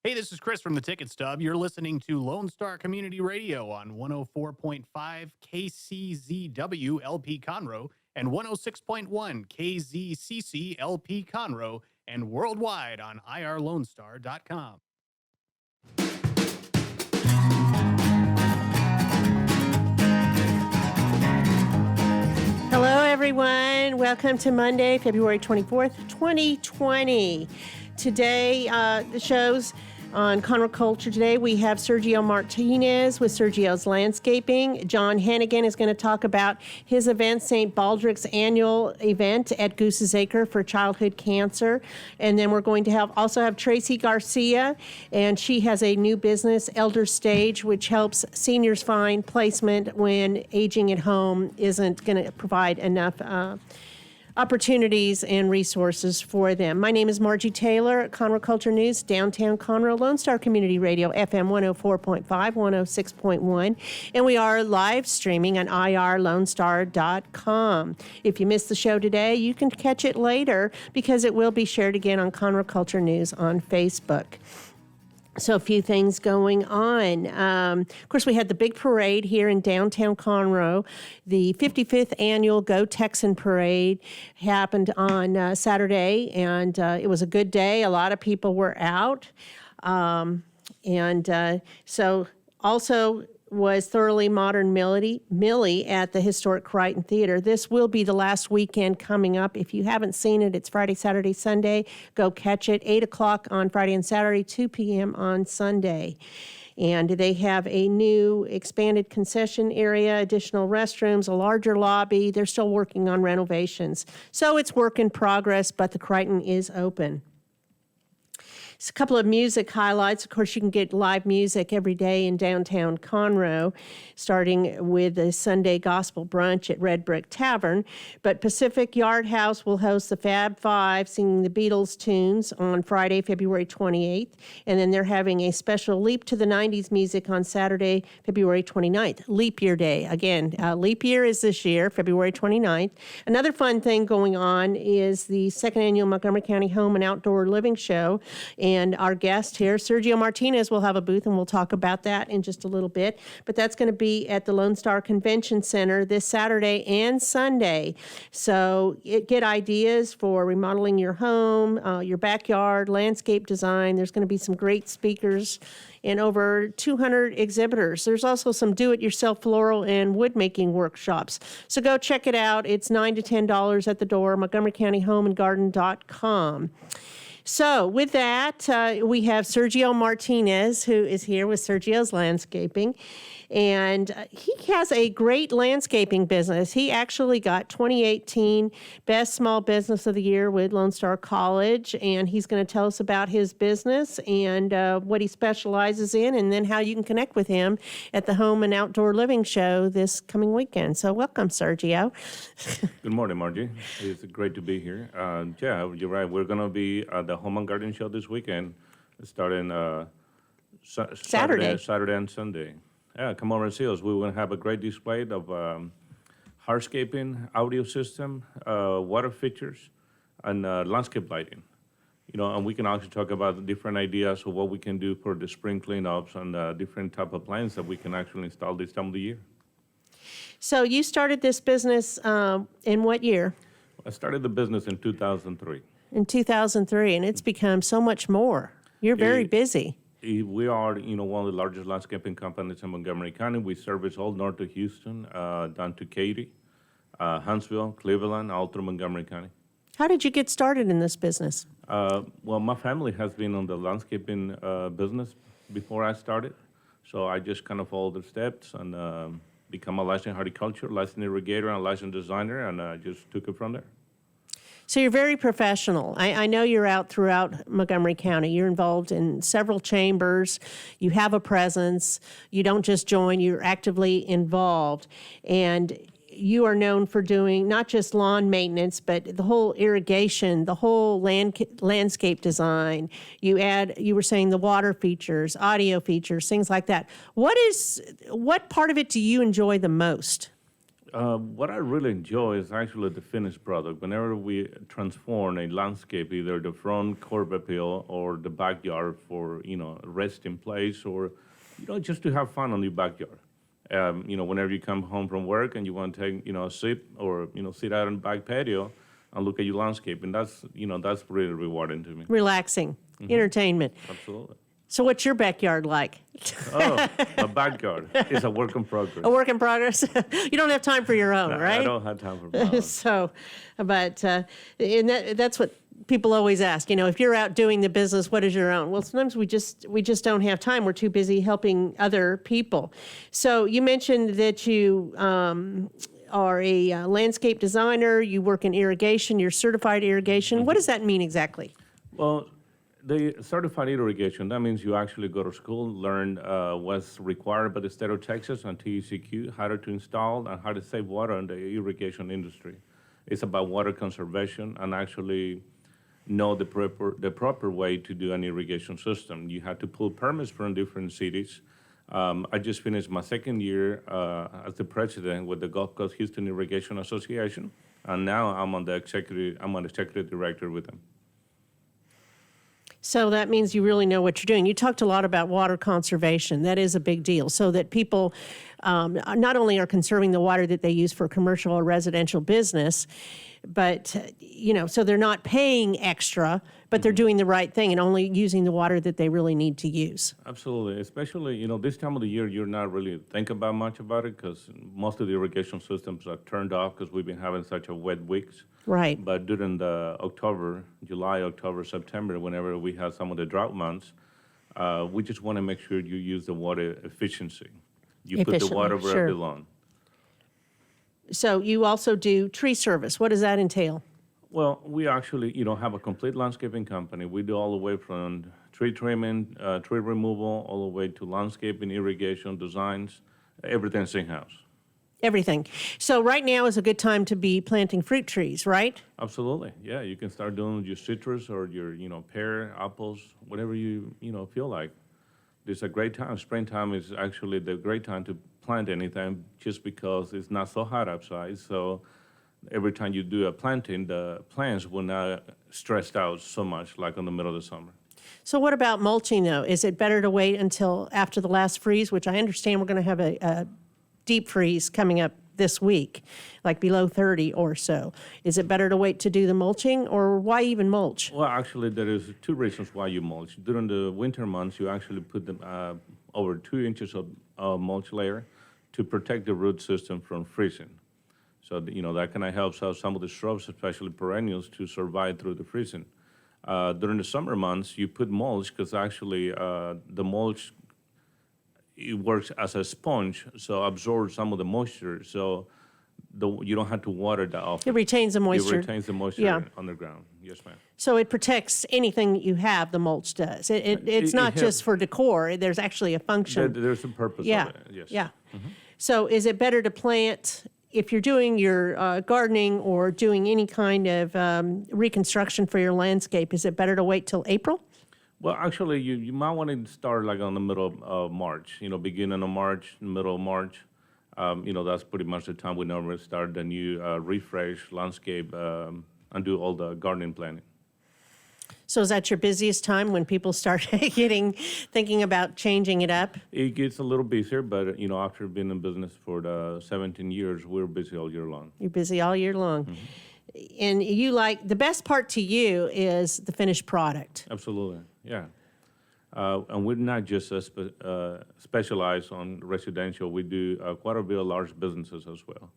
Hey, this is Chris from the Ticket Stub. You're listening to Lone Star Community Radio on 104.5 KCZW LP Conroe and 106.1 KZCC LP Conroe and worldwide on irlonestar.com. Hello, everyone. Welcome to Monday, February 24th, 2020. Today, the show's on Conroe Culture today. We have Sergio Martinez with Sergio's Landscaping. John Hennigan is going to talk about his event, St. Baldrick's annual event at Goose's Acre for childhood cancer. And then we're going to also have Tracie Garcia, and she has a new business, Elder Stage, which helps seniors find placement when aging at home isn't going to provide enough opportunities and resources for them. My name is Margie Taylor, Conroe Culture News, downtown Conroe, Lone Star Community Radio, FM 104.5, 106.1, and we are live streaming on irlonestar.com. If you missed the show today, you can catch it later because it will be shared again on Conroe Culture News on Facebook. So a few things going on. Of course, we had the big parade here in downtown Conroe. The 55th annual Go Texan Parade happened on Saturday, and it was a good day. A lot of people were out. So also was Thoroughly Modern Millie at the historic Crichton Theater. This will be the last weekend coming up. If you haven't seen it, it's Friday, Saturday, Sunday. Go catch it, 8 o'clock on Friday and Saturday, 2 p.m. on Sunday. And they have a new expanded concession area, additional restrooms, a larger lobby. They're still working on renovations. So it's work in progress, but the Crichton is open. It's a couple of music highlights. Of course, you can get live music every day in downtown Conroe, starting with the Sunday Gospel Brunch at Red Brick Tavern. But Pacific Yard House will host the Fab Five singing the Beatles tunes on Friday, February 28th. And then they're having a special Leap to the 90s music on Saturday, February 29th. Leap Year Day. Again, leap year is this year, February 29th. Another fun thing going on is the second annual Montgomery County Home and Outdoor Living Show. And our guest here, Sergio Martinez, will have a booth, and we'll talk about that in just a little bit. But that's going to be at the Lone Star Convention Center this Saturday and Sunday. So get ideas for remodeling your home, your backyard, landscape design. There's going to be some great speakers and over 200 exhibitors. There's also some do-it-yourself floral and wood-making workshops. So go check it out. It's $9 to $10 at the door, MontgomeryCountyHomeandGarden.com. So with that, we have Sergio Martinez, who is here with Sergio's Landscaping. And he has a great landscaping business. He actually got 2018 Best Small Business of the Year with Lone Star College. And he's going to tell us about his business and what he specializes in, and then how you can connect with him at the Home and Outdoor Living Show this coming weekend. So welcome, Sergio. Good morning, Margie. It's great to be here. Yeah, you're right. We're going to be at the Home and Garden Show this weekend, starting Saturday and Sunday. Yeah, come over and see us. We will have a great display of hardscaping, audio system, water features, and landscape lighting. And we can also talk about the different ideas of what we can do for the spring cleanups and different type of plants that we can actually install this time of the year. So you started this business in what year? I started the business in 2003. In 2003, and it's become so much more. You're very busy. We are, one of the largest landscaping companies in Montgomery County. We service all north of Houston, down to Katy, Huntsville, Cleveland, all through Montgomery County. How did you get started in this business? Well, my family has been on the landscaping business before I started, so I just kind of followed the steps and become a licensed horticulture, licensed irrigator, and licensed designer, and I just took it from there. So you're very professional. I know you're out throughout Montgomery County. You're involved in several chambers. You have a presence. You don't just join, you're actively involved. And you are known for doing not just lawn maintenance, but the whole irrigation, the whole landscape design. You were saying the water features, audio features, things like that. What part of it do you enjoy the most? What I really enjoy is actually the finished product. Whenever we transform a landscape, either the front curb appeal or the backyard for, resting place or, just to have fun on your backyard. Whenever you come home from work and you want to take, a sip or, sit out on the back patio and look at your landscape. And that's really rewarding to me. Relaxing, entertainment. Absolutely. So what's your backyard like? Oh, my backyard is a work in progress. A work in progress? You don't have time for your own, right? I don't have time for my own. So, but and that's what people always ask. If you're out doing the business, what is your own? Well, sometimes we just don't have time. We're too busy helping other people. So you mentioned that you are a landscape designer. You work in irrigation. You're certified irrigation. What does that mean exactly? Well, the certified irrigation, that means you actually go to school, learn what's required by the state of Texas and TECQ, how to install and how to save water in the irrigation industry. It's about water conservation and actually know the proper way to do an irrigation system. You have to pull permits from different cities. I just finished my second year as the president with the Gulf Coast Houston Irrigation Association, and now I'm the executive director with them. So that means you really know what you're doing. You talked a lot about water conservation. That is a big deal, so that people not only are conserving the water that they use for commercial or residential business, but, so they're not paying extra, but they're doing the right thing and only using the water that they really need to use. Absolutely. Especially, this time of the year, you're not really thinking about much about it because most of the irrigation systems are turned off because we've been having such a wet weeks. Right. But during the July, October, September, whenever we have some of the drought months, we just want to make sure you use the water efficiency. You put the water where it belongs. So you also do tree service. What does that entail? Well, we actually, have a complete landscaping company. We do all the way from tree trimming, tree removal, all the way to landscaping, irrigation, designs. Everything's in-house. Everything. So right now is a good time to be planting fruit trees, right? Absolutely. Yeah, you can start doing your citrus or your, pear, apples, whatever you, feel like. It's a great time. Springtime is actually the great time to plant anything just because it's not so hot outside. So every time you do a planting, the plants will not stressed out so much like in the middle of the summer. So what about mulching, though? Is it better to wait until after the last freeze, which I understand we're going to have a deep freeze coming up this week, like below 30 or so? Is it better to wait to do the mulching, or why even mulch? Well, actually, there is two reasons why you mulch. During the winter months, you actually put them over 2 inches of mulch layer to protect the root system from freezing. So, that kind of helps out some of the shrubs, especially perennials, to survive through the freezing. During the summer months, you put mulch because actually the mulch, it works as a sponge, so absorbs some of the moisture. So you don't have to water that often. It retains the moisture. It retains the moisture underground. Yes, ma'am. So it protects anything you have, the mulch does. It's not just for decor. There's actually a function. There's a purpose Yeah. of it, yes. Yeah. So is it better to plant, if you're doing your gardening or doing any kind of reconstruction for your landscape, is it better to wait till April? Well, actually, you might want to start like on the middle of March, beginning of March, middle of March. That's pretty much the time we normally start the new refresh landscape and do all the gardening planning. So is that your busiest time when people start thinking about changing it up? It gets a little busier, but after being in business for the 17 years, we're busy all year long. You're busy all year long. And the best part to you is the finished product. Absolutely, yeah. And we're not just specialized on residential. We do quite a bit of large businesses as well.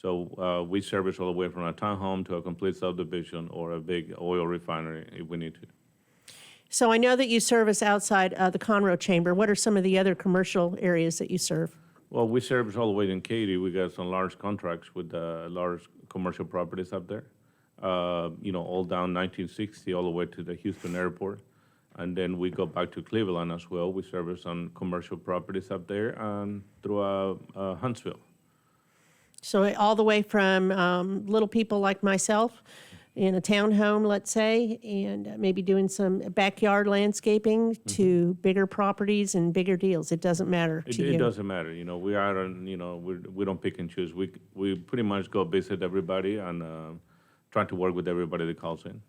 So we service all the way from a townhome to a complete subdivision or a big oil refinery if we need to. So I know that you service outside the Conroe Chamber. What are some of the other commercial areas that you serve? Well, we service all the way in Katy. We got some large contracts with large commercial properties up there. All down 1960 all the way to the Houston airport. And then we go back to Cleveland as well. We service some commercial properties up there and through Huntsville. So all the way from little people like myself in a townhome, let's say, and maybe doing some backyard landscaping to bigger properties and bigger deals. It doesn't matter to you. It doesn't matter. We are, we don't pick and choose. We pretty much go visit everybody and try to work with everybody that calls in.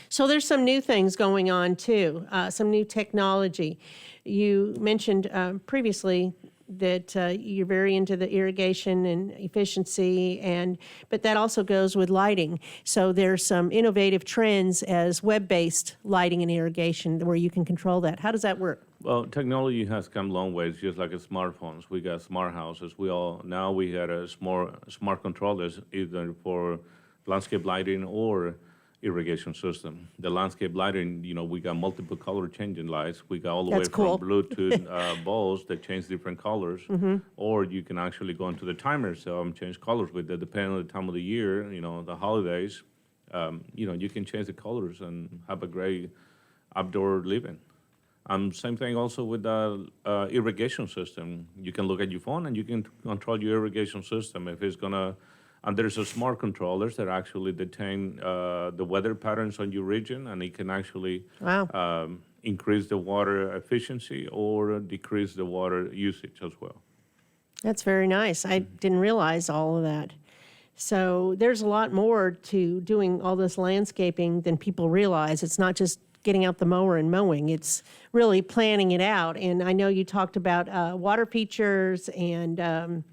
So there's some new things going on too, some new technology. You mentioned previously that you're very into the irrigation and efficiency, but that also goes with lighting. So there's some innovative trends as web-based lighting and irrigation where you can control that. How does that work? Well, technology has come a long ways, just like smartphones. We got smart houses. We had a smart controllers either for landscape lighting or irrigation system. The landscape lighting, we got multiple color changing lights. We got all the That's way cool. from Bluetooth bulbs that change different colors, or you can actually go into the timer cell and change colors with it, depending on the time of the year, the holidays. You can change the colors and have a great outdoor living. Same thing also with the irrigation system. You can look at your phone and you can control your irrigation system if it's gonna. And there's a smart controllers that actually determine the weather patterns on your region, and it can actually increase the water efficiency or decrease the water usage as well. That's very nice. I didn't realize all of that. So there's a lot more to doing all this landscaping than people realize. It's not just getting out the mower and mowing. It's really planning it out. And I know you talked about water features and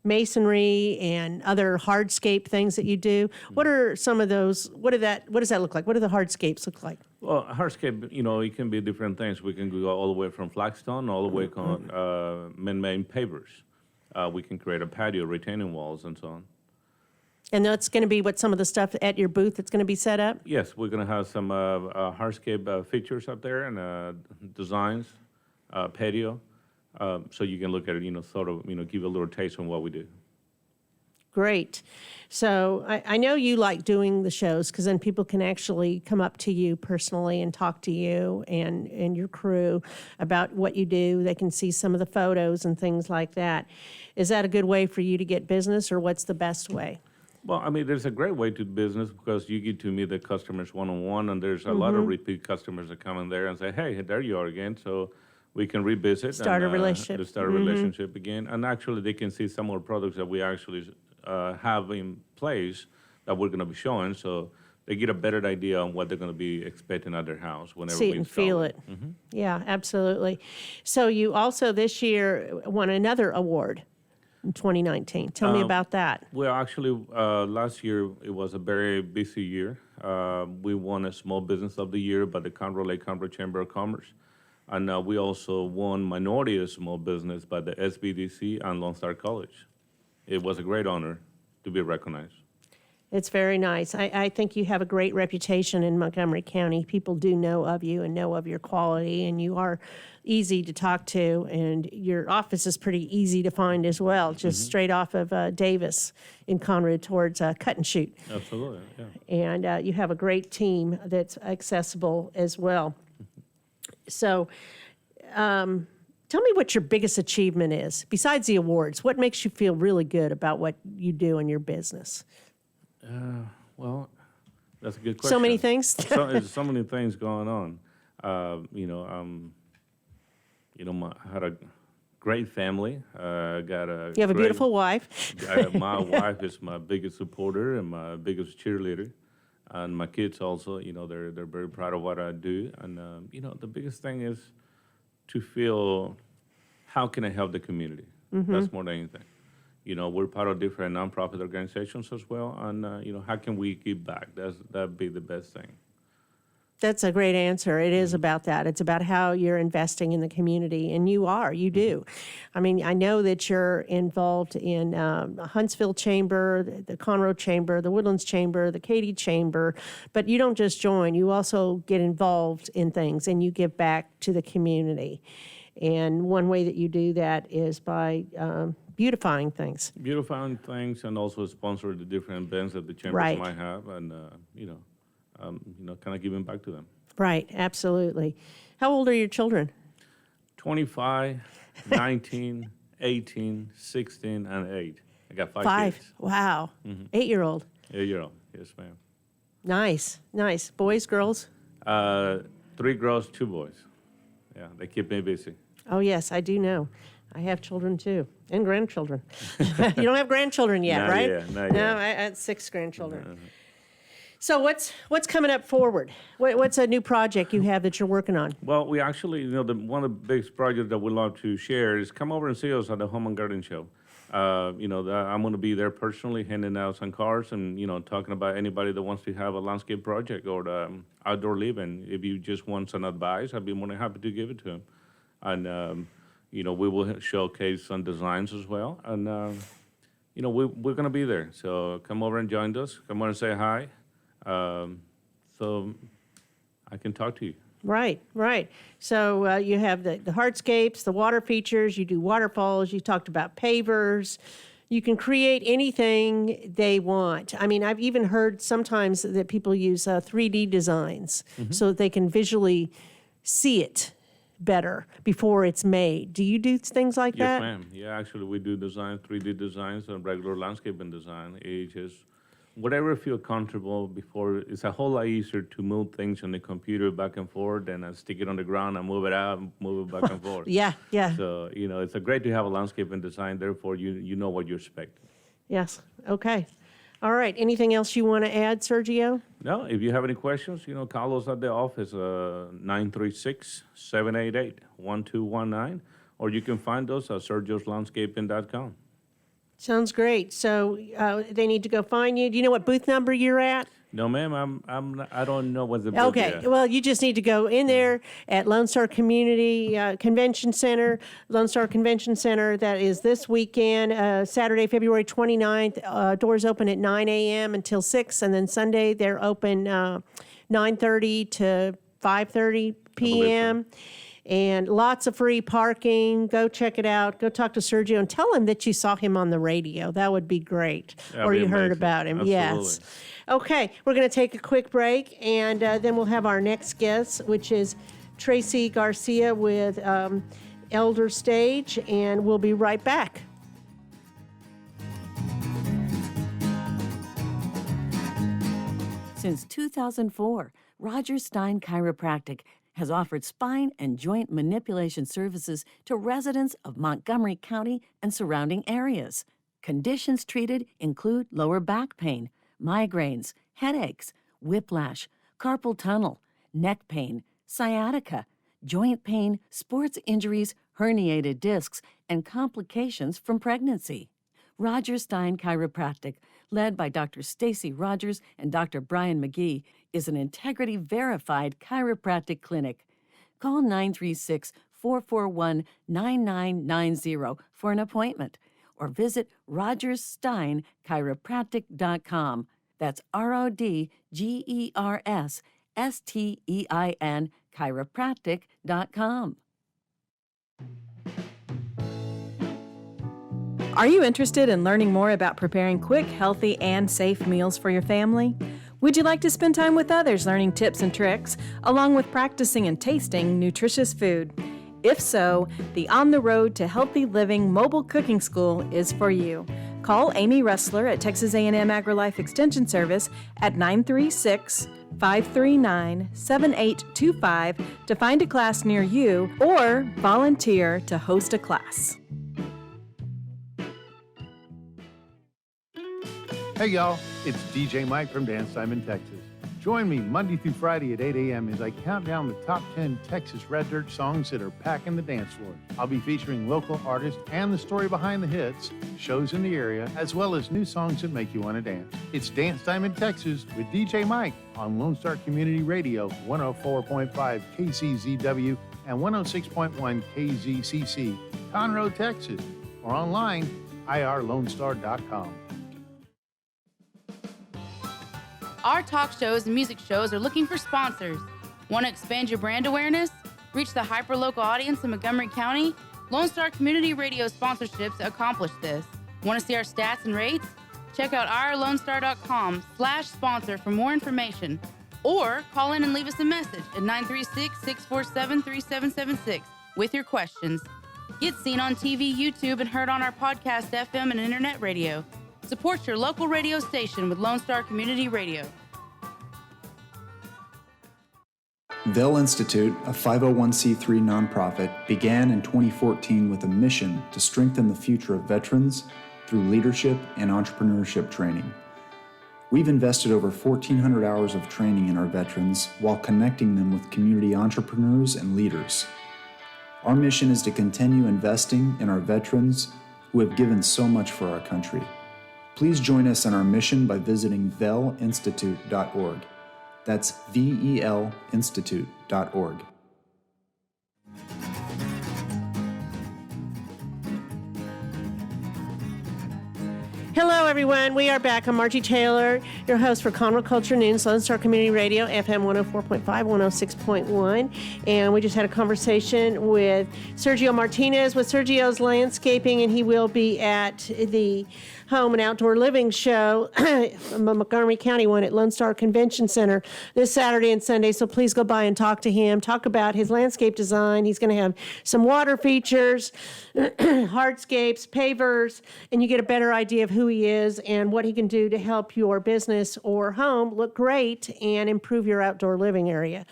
masonry and other hardscape things that you do. What are some of those? What does that look like? What do the hardscapes look like? Well, hardscape, it can be different things. We can go all the way from flagstone, all the way on man-made pavers. We can create a patio, retaining walls, and so on. And that's going to be what some of the stuff at your booth that's going to be set up? Yes, we're going to have some hardscape features up there and designs, patio. So you can look at it, sort of, give a little taste on what we do. Great. So I know you like doing the shows because then people can actually come up to you personally and talk to you and your crew about what you do. They can see some of the photos and things like that. Is that a good way for you to get business, or what's the best way? Well, there's a great way to business because you get to meet the customers one-on-one, and there's a lot of repeat customers that come in there and say, hey, there you are again. So we can revisit. Start a relationship. To start a relationship again. And actually, they can see some more products that we actually have in place that we're going to be showing. So they get a better idea on what they're going to be expecting at their house whenever See we it and feel it. Yeah, absolutely. So you also this year won another award in 2019. Tell me about that. Well, actually, last year it was a very busy year. We won a Small Business of the Year by the Conroe Chamber of Commerce. And we also won Minority of Small Business by the SBDC and Lone Star College. It was a great honor to be recognized. It's very nice. I think you have a great reputation in Montgomery County. People do know of you and know of your quality, and you are easy to talk to, and your office is pretty easy to find as well, just straight off of Davis in Conroe towards Cut and Shoot. Absolutely, yeah. And you have a great team that's accessible as well. So tell me what your biggest achievement is, besides the awards. What makes you feel really good about what you do in your business? Well, that's a good question. So many things? There's so many things going on. I had a great family. You have a beautiful wife. My wife is my biggest supporter and my biggest cheerleader. And my kids also, they're very proud of what I do. And, the biggest thing is to feel, how can I help the community? That's more than anything. We're part of different nonprofit organizations as well. And, how can we give back? That'd be the best thing. That's a great answer. It is about that. It's about how you're investing in the community, and you do. I mean, I know that you're involved in Huntsville Chamber, the Conroe Chamber, the Woodlands Chamber, the Katy Chamber, but you don't just join. You also get involved in things, and you give back to the community. And one way that you do that is by beautifying things. Beautifying things, and also sponsor the different events that the chambers might have, and, kind of giving back to them. Right, absolutely. How old are your children? 25, 19, 18, 16, and 8. I got five kids. Wow. 8-year-old. 8-year-old, yes, ma'am. Nice. Boys, girls? 3 girls, 2 boys. Yeah, they keep me busy. Oh, yes, I do know. I have children, too, and grandchildren. You don't have grandchildren yet, Not right? yet, not No, yet. I had 6 grandchildren. So what's coming up forward? What's a new project you have that you're working on? Well, we actually, one of the biggest projects that we love to share is come over and see us at the Home and Garden Show. I'm going to be there personally, handing out some cards and, talking about anybody that wants to have a landscape project or outdoor living. If you just want some advice, I'd be more than happy to give it to them. And, we will showcase some designs as well. And, we're going to be there. So come over and join us. Come over and say hi. So I can talk to you. Right. So you have the hardscapes, the water features, you do waterfalls, you talked about pavers. You can create anything they want. I mean, I've even heard sometimes that people use 3D designs so that they can visually see it better before it's made. Do you do things like that? Yes, ma'am. Yeah, actually, we do 3D designs and regular landscaping design. It just whatever feel comfortable before. It's a whole lot easier to move things on the computer back and forth than stick it on the ground and move it out and move it back and forth. Yeah. So, it's a great to have a landscaping design. Therefore, you know what you're expecting. Yes. Okay. All right. Anything else you want to add, Sergio? No, if you have any questions, call us at the office, 936-788-1219, or you can find us at sergioslandscaping.com. Sounds great. So they need to go find you. Do you know what booth number you're at? No, ma'am, I don't know what the booth Okay. is. Well, you just need to go in there at Lone Star Community Convention Center, Lone Star Convention Center. That is this weekend, Saturday, February 29th. Doors open at 9 a.m. until 6, and then Sunday they're open 9:30 to 5:30 p.m. And lots of free parking. Go check it out. Go talk to Sergio and tell him that you saw him on the radio. That would be great. That'd or be you heard amazing. about him. Absolutely. Yes. Okay, we're going to take a quick break, and then we'll have our next guest, which is Tracie Garcia with Elder Stage, and we'll be right back. Since 2004, Roger Stein Chiropractic has offered spine and joint manipulation services to residents of Montgomery County and surrounding areas. Conditions treated include lower back pain, migraines, headaches, whiplash, carpal tunnel, neck pain, sciatica, joint pain, sports injuries, herniated discs, and complications from pregnancy. Roger Stein Chiropractic, led by Dr. Stacy Rogers and Dr. Brian McGee, is an integrity-verified chiropractic clinic. Call 936-441-9990 for an appointment, or visit rogerssteinchiropractic.com. That's RODGERSSTEIN chiropractic.com. Are you interested in learning more about preparing quick, healthy, and safe meals for your family? Would you like to spend time with others learning tips and tricks, along with practicing and tasting nutritious food? If so, the On the Road to Healthy Living Mobile Cooking School is for you. Call Amy Ressler at Texas A&M AgriLife Extension Service at 936-539-7825 to find a class near you or volunteer to host a class. Hey y'all, it's DJ Mike from Dance Time in Texas. Join me Monday through Friday at 8 a.m. as I count down the top 10 Texas Red Dirt songs that are packing the dance floor. I'll be featuring local artists and the story behind the hits, shows in the area, as well as new songs that make you want to dance. It's Dance Time in Texas with DJ Mike on Lone Star Community Radio, 104.5 KCZW and 106.1 KZCC, Conroe, Texas, or online, irlonestar.com. Our talk shows and music shows are looking for sponsors. Want to expand your brand awareness? Reach the hyper-local audience in Montgomery County? Lone Star Community Radio sponsorships accomplish this. Want to see our stats and rates? Check out irlonestar.com/sponsor for more information. Or call in and leave us a message at 936-647-3776 with your questions. Get seen on TV, YouTube, and heard on our podcast, FM, and internet radio. Support your local radio station with Lone Star Community Radio. Vale Institute, a 501c3 nonprofit, began in 2014 with a mission to strengthen the future of veterans through leadership and entrepreneurship training. We've invested over 1,400 hours of training in our veterans while connecting them with community entrepreneurs and leaders. Our mission is to continue investing in our veterans who have given so much for our country. Please join us in our mission by visiting veleinstitute.org. That's VELinstitute.org. Hello, everyone. We are back. I'm Margie Taylor, your host for Conroe Culture News, Lone Star Community Radio, FM 104.5, 106.1. And we just had a conversation with Sergio Martinez with Sergio's Landscaping, and he will be at the Home and Outdoor Living Show, Montgomery County one at Lone Star Convention Center this Saturday and Sunday. So please go by and talk to him, talk about his landscape design. He's going to have some water features, hardscapes, pavers, and you get a better idea of who he is and what he can do to help your business or home look great and improve your outdoor living area.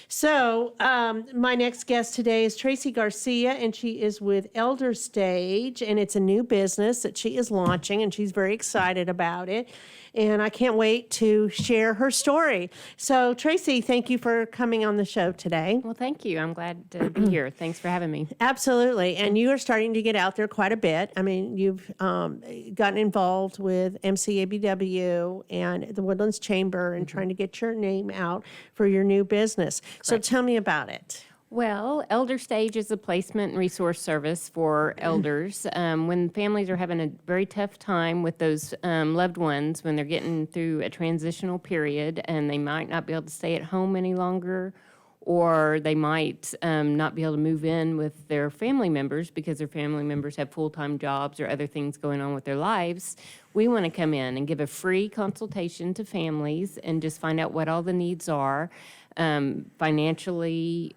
So my next guest today is Tracie Garcia, and she is with Elder Stage, and it's a new business that she is launching, and she's very excited about it. And I can't wait to share her story. So, Tracie, thank you for coming on the show today. Well, thank you. I'm glad to be here. Thanks for having me. Absolutely. And you are starting to get out there quite a bit. I mean, you've gotten involved with MCABW and the Woodlands Chamber and trying to get your name out for your new business. So tell me about it. Well, Elder Stage is a placement and resource service for elders. When families are having a very tough time with those loved ones, when they're getting through a transitional period and they might not be able to stay at home any longer, or they might not be able to move in with their family members because their family members have full-time jobs or other things going on with their lives, we want to come in and give a free consultation to families and just find out what all the needs are. Financially,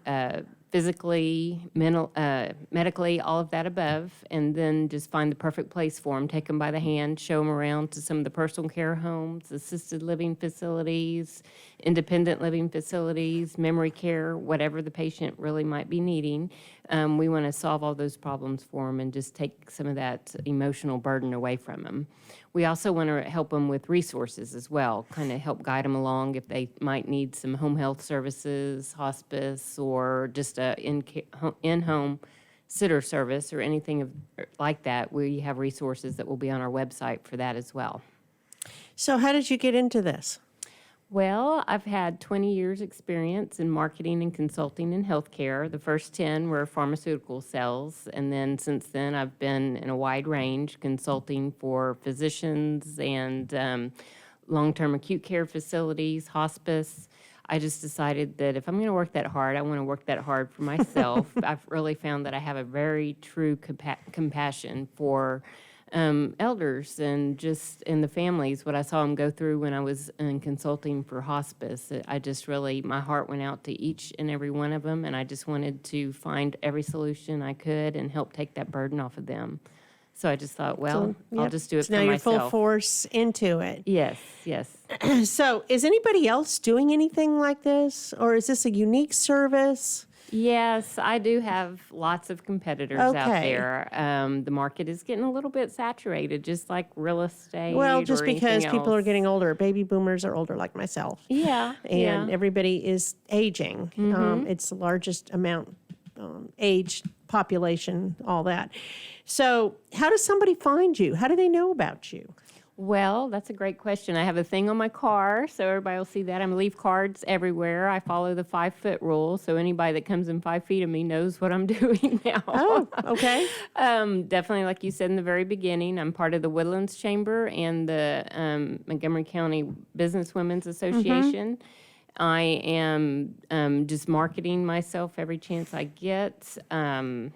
physically, medically, all of that above, and then just find the perfect place for them, take them by the hand, show them around to some of the personal care homes, assisted living facilities, independent living facilities, memory care, whatever the patient really might be needing. We want to solve all those problems for them and just take some of that emotional burden away from them. We also want to help them with resources as well, kind of help guide them along if they might need some home health services, hospice, or just a in-home sitter service or anything like that. We have resources that will be on our website for that as well. So how did you get into this? Well, I've had 20 years experience in marketing and consulting in healthcare. The first 10 were pharmaceutical sales, and then since then I've been in a wide range consulting for physicians and long-term acute care facilities, hospice. I just decided that if I'm going to work that hard, I want to work that hard for myself. I've really found that I have a very true compassion for elders and just in the families, what I saw them go through when I was in consulting for hospice. I just really, my heart went out to each and every one of them, and I just wanted to find every solution I could and help take that burden off of them. So I just thought, well, I'll just do it for myself. Now you're full force into it. Yes, yes. So is anybody else doing anything like this, or is this a unique service? Yes, I do have lots of competitors out there. The market is getting a little bit saturated, just like real estate. Well, just or because anything people are else. getting older. Baby boomers are older like myself. Yeah, And everybody is aging. It's the largest amount, age, population, all that. So how does somebody find you? How do they know about you? Well, that's a great question. I have a thing on my car, so everybody will see that. I leave cards everywhere. I follow the 5-foot rule, so anybody that comes in 5 feet of me knows what I'm doing now. Oh, okay. Definitely, like you said in the very beginning, I'm part of the Woodlands Chamber and the Montgomery County Business Women's Association. I am just marketing myself every chance I get. I'm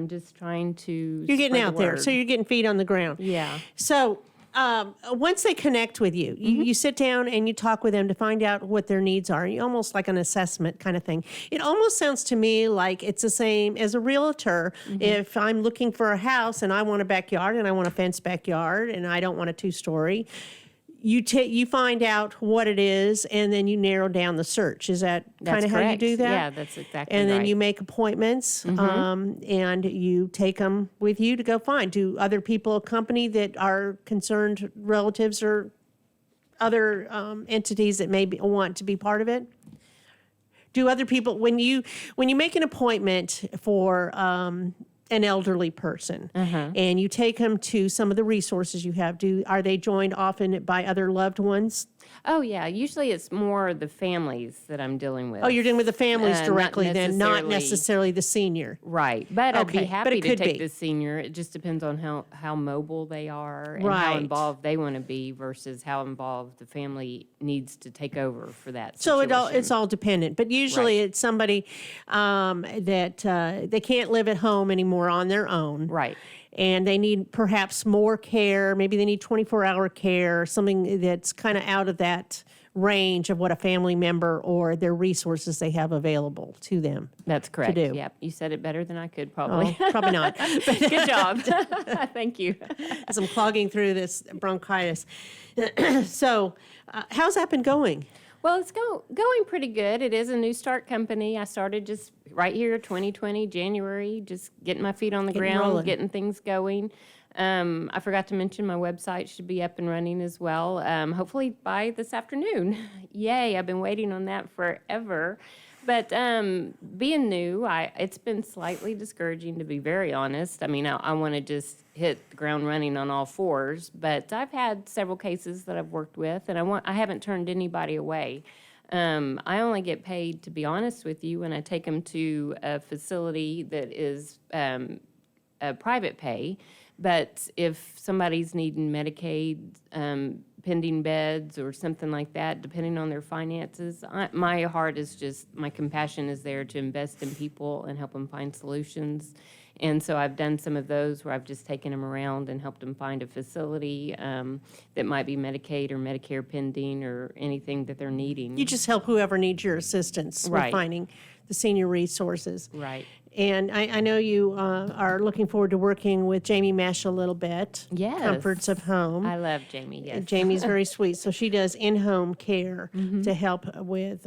just trying to You're getting spread out the there, word. so you're getting feet on the ground. Yeah. So once they connect with you, you sit down and you talk with them to find out what their needs are. You almost like an assessment kind of thing. It almost sounds to me like it's the same as a realtor. If I'm looking for a house and I want a backyard and I want a fenced backyard and I don't want a 2-story, you find out what it is, and then you narrow down the search. Is that kind of how you do that? Yeah, that's exactly And then right. you make appointments, and you take them with you to go find. Do other people accompany that are concerned relatives or other entities that want to be part of it? Do other people, when you make an appointment for an elderly person and you take them to some of the resources you have, are they joined often by other loved ones? Oh, yeah. Usually it's more the families that I'm dealing with. Oh, you're dealing with the families Not directly then, not necessarily- necessarily the senior. Right. But I'd Okay, be but happy it to could take be. the senior. It just depends on how mobile they are and how Right. involved they want to be versus how involved the family needs to take over for that So situation. it's all dependent, but usually it's somebody that they can't live at home anymore on their own. Right. And they need perhaps more care. Maybe they need 24-hour care, something that's kind of out of that range of what a family member or their resources they have available to them. That's correct. do. Yep. You said it better than I could probably. Oh, probably not. Good job. Thank you. As I'm clogging through this bronchitis. So, how's that been going? Well, it's going pretty good. It is a new start company. I started just right here, 2020, January, just getting my feet on the ground, rolling. getting things going. I forgot to mention my website should be up and running as well, hopefully by this afternoon. Yay, I've been waiting on that forever. But being new, it's been slightly discouraging, to be very honest. I mean, I want to just hit the ground running on all fours, but I've had several cases that I've worked with, and I haven't turned anybody away. I only get paid, to be honest with you, when I take them to a facility that is a private pay. But if somebody's needing Medicaid, pending beds or something like that, depending on their finances, my heart is just, my compassion is there to invest in people and help them find solutions. And so I've done some of those where I've just taken them around and helped them find a facility that might be Medicaid or Medicare pending or anything that they're needing. You just help whoever needs your assistance with Right. finding the senior resources. Right. And I know you are looking forward to working with Jamie Mesh a little bit. Yes. Comforts of Home. I love Jamie, yes. Jamie's very sweet. So she does in-home care to help with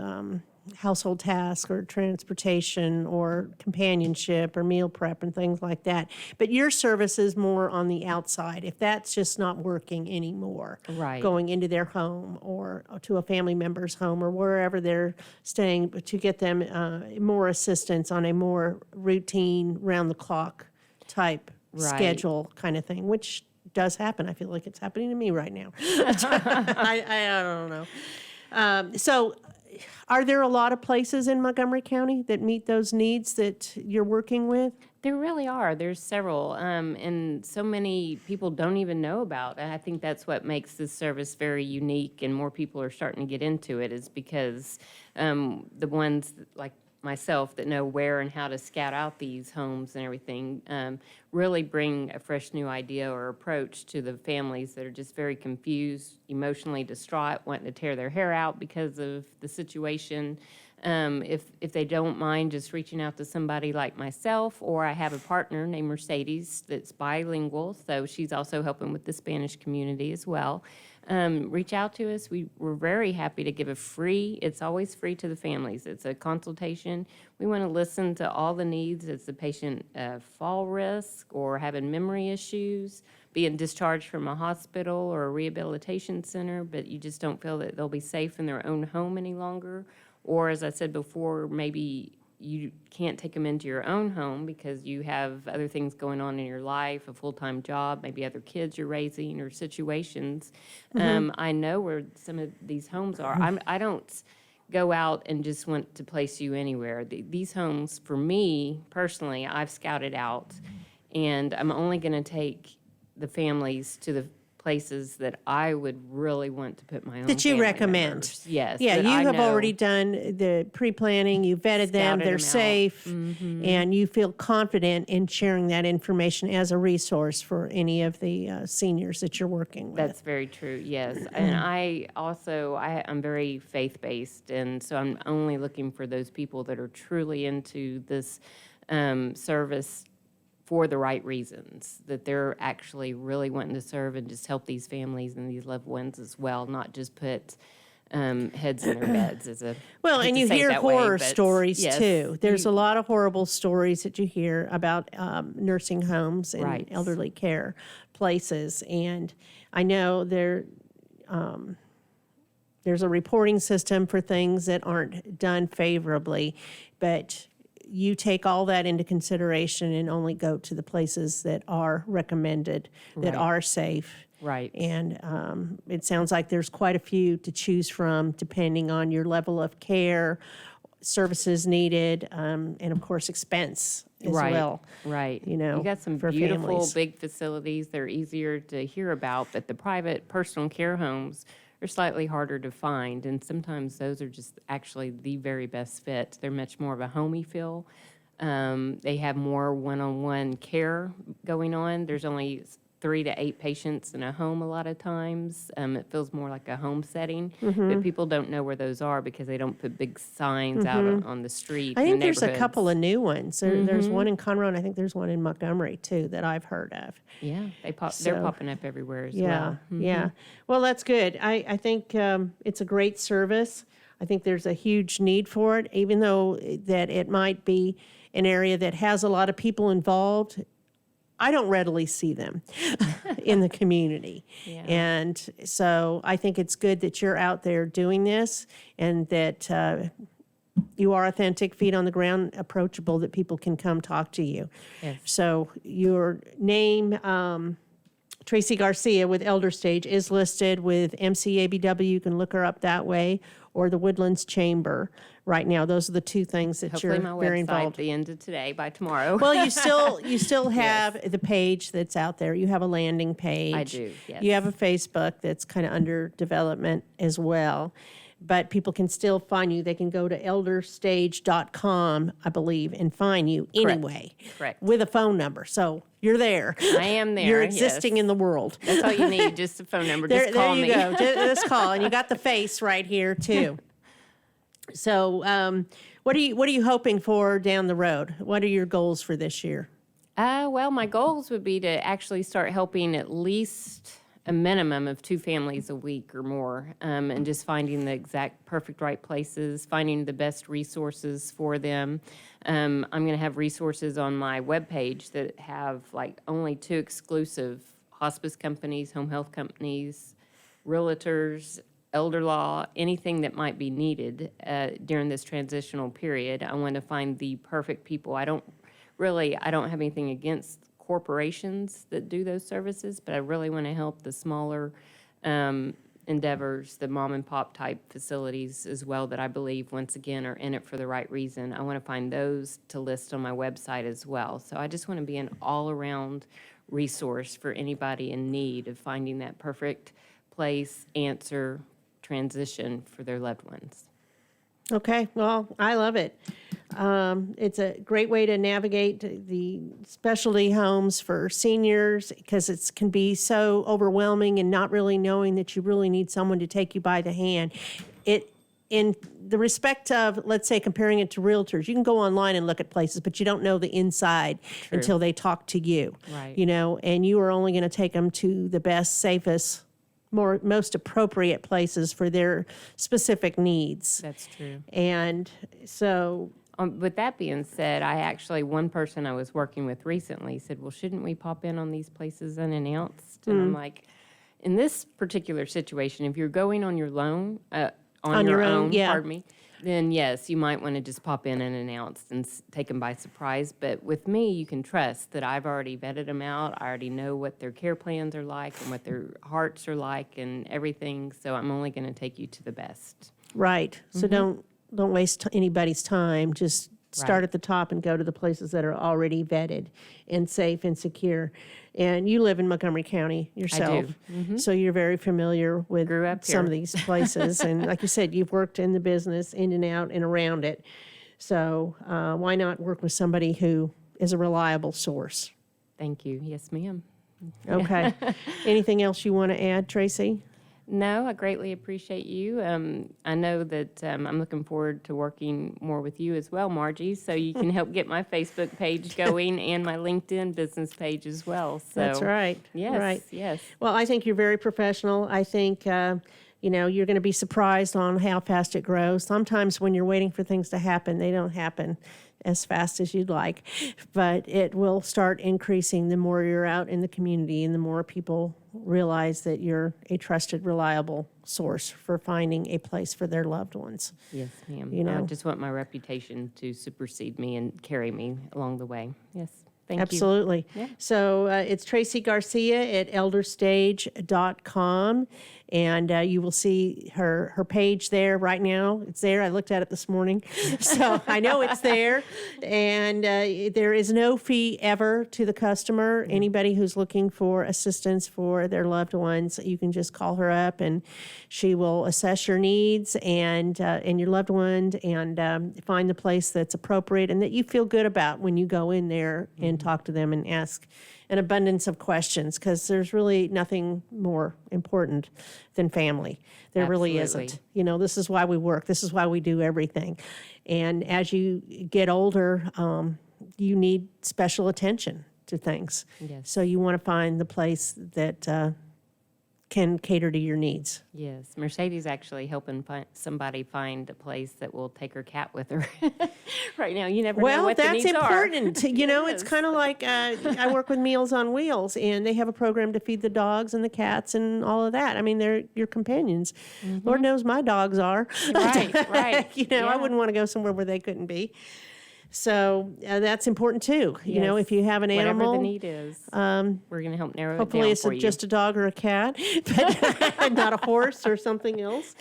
household tasks or transportation or companionship or meal prep and things like that. But your service is more on the outside. If that's just not working anymore, Right. going into their home or to a family member's home or wherever they're staying, but to get them more assistance on a more routine, round-the-clock type Right. schedule kind of thing, which does happen. I feel like it's happening to me right now. I don't know. So are there a lot of places in Montgomery County that meet those needs that you're working with? There really are. There's several, and so many people don't even know about. And I think that's what makes this service very unique, and more people are starting to get into it, is because the ones like myself that know where and how to scout out these homes and everything really bring a fresh new idea or approach to the families that are just very confused, emotionally distraught, wanting to tear their hair out because of the situation. If they don't mind just reaching out to somebody like myself, or I have a partner named Mercedes that's bilingual, so she's also helping with the Spanish community as well. Reach out to us. We're very happy to give it's always free to the families. It's a consultation. We want to listen to all the needs. Is the patient fall risk or having memory issues, being discharged from a hospital or a rehabilitation center, but you just don't feel that they'll be safe in their own home any longer? Or, as I said before, maybe you can't take them into your own home because you have other things going on in your life, a full-time job, maybe other kids you're raising or situations. I know where some of these homes are. I don't go out and just want to place you anywhere. These homes, for me personally, I've scouted out, and I'm only going to take the families to the places that I would really want to put my own That you family recommend. members. Yes. Yeah, that you I have know. already done the pre-planning, you vetted them, Scouted they're them out. safe, and you feel confident in sharing that information as a resource for any of the seniors that you're working with. That's very true, yes. And I'm very faith-based, and so I'm only looking for those people that are truly into this service for the right reasons, that they're actually really wanting to serve and just help these families and these loved ones as well, not just put heads in their beds as a Well, hate and to you say it hear that way, horror but stories yes, too. There's you- a lot of horrible stories that you hear about nursing homes and Right. elderly care places. And I know there's a reporting system for things that aren't done favorably, but you take all that into consideration and only go to the places that are recommended, that Right. are safe. Right. And it sounds like there's quite a few to choose from depending on your level of care, services needed, and of course, expense as Right, well. right. you know, You got some for beautiful families. big facilities. They're easier to hear about, but the private personal care homes are slightly harder to find, and sometimes those are just actually the very best fit. They're much more of a homey feel. They have more one-on-one care going on. There's only 3 to 8 patients in a home a lot of times. It feels more like a home setting, Mm-hmm. but people don't know where those are because they don't put big signs out on the street. I in think there's a couple neighborhoods. of new ones. There's one in Conroe, and I think there's one in Montgomery too that I've heard of. Yeah, they're So- popping up everywhere as Yeah, well. yeah. Well, that's good. I think it's a great service. I think there's a huge need for it, even though that it might be an area that has a lot of people involved. I don't readily see them in the community. Yeah. And so I think it's good that you're out there doing this and that you are authentic, feet on the ground, approachable, that people can come talk to you. Yes. So your name, Tracie Garcia with Elder Stage, is listed with MCABW. You can look her up that way, or the Woodlands Chamber. Right now, those are the two things that Hopefully you're my very website at involved. the end of today, by tomorrow. Well, you still have the page that's out there. You have a landing page. I do, yes. You have a Facebook that's kind of under development as well. But people can still find you. They can go to elderstage.com, I believe, and find you anyway. Correct. With a phone number. So you're there. I am there, You're existing yes. in the world. That's all you need, just a phone number. There, Just call there you me. go. Just call, and you got the face right here too. So, what are you hoping for down the road? What are your goals for this year? Well, my goals would be to actually start helping at least a minimum of 2 families a week or more, and just finding the exact perfect right places, finding the best resources for them. I'm going to have resources on my webpage that have like only 2 exclusive hospice companies, home health companies, realtors, elder law, anything that might be needed during this transitional period. I want to find the perfect people. I don't have anything against corporations that do those services, but I really want to help the smaller endeavors, the mom and pop type facilities as well, that I believe, once again, are in it for the right reason. I want to find those to list on my website as well. So I just want to be an all-around resource for anybody in need of finding that perfect place, answer, transition for their loved ones. Okay, well, I love it. It's a great way to navigate the specialty homes for seniors because it can be so overwhelming and not really knowing that you really need someone to take you by the hand. In the respect of, let's say, comparing it to realtors, you can go online and look at places, but you don't know the inside until they talk to you. Right. You know, and you are only going to take them to the best, safest, most appropriate places for their specific needs. That's true. And so, With that being said, one person I was working with recently said, well, shouldn't we pop in on these places unannounced? And I'm like, in this particular situation, if you're going on your loan, on your own, yeah. pardon me, then yes, you might want to just pop in unannounced and take them by surprise. But with me, you can trust that I've already vetted them out. I already know what their care plans are like and what their hearts are like and everything. So I'm only going to take you to the best. right. So don't waste anybody's time. Just start Right. at the top and go to the places that are already vetted and safe and secure. And you live in Montgomery County yourself. So you're very familiar with Grew up some of here. these places. And like you said, you've worked in the business in and out and around it. So why not work with somebody who is a reliable source? Thank you. Yes, ma'am. Okay. Anything else you want to add, Tracie? No, I greatly appreciate you. I know that I'm looking forward to working more with you as well, Margie, so you can help get my Facebook page going and my LinkedIn business page as well. So That's right. Yes, Right. yes. Well, I think you're very professional. I think, you're going to be surprised on how fast it grows. Sometimes when you're waiting for things to happen, they don't happen as fast as you'd like. But it will start increasing the more you're out in the community and the more people realize that you're a trusted, reliable source for finding a place for their loved ones. Yes, ma'am. You know? I just want my reputation to supersede me and carry me along the way. Yes, thank you. Absolutely. Yeah. So it's Tracie Garcia at elderstage.com, and you will see her page there right now. It's there. I looked at it this morning, so I know it's there. And there is no fee ever to the customer. Anybody who's looking for assistance for their loved ones, you can just call her up, and she will assess your needs and your loved ones, and find the place that's appropriate and that you feel good about when you go in there and talk to them and ask an abundance of questions, because there's really nothing more important than family. There really isn't. This is why we work. This is why we do everything. And as you get older, you need special attention to things. Yes. So you want to find the place that can cater to your needs. Yes, Mercedes actually helping somebody find a place that will take her cat with her. Right now, you never know what the needs are. Well, that's important. It's kind of like I work with Meals on Wheels, and they have a program to feed the dogs and the cats and all of that. I mean, they're your companions. Lord knows my dogs are. Right. I Yeah. wouldn't want to go somewhere where they couldn't be. So that's important too. Yes. If you have an Whatever animal, the need is, we're going to help narrow it hopefully down it's for you. just a dog or a cat, but not a horse or something else.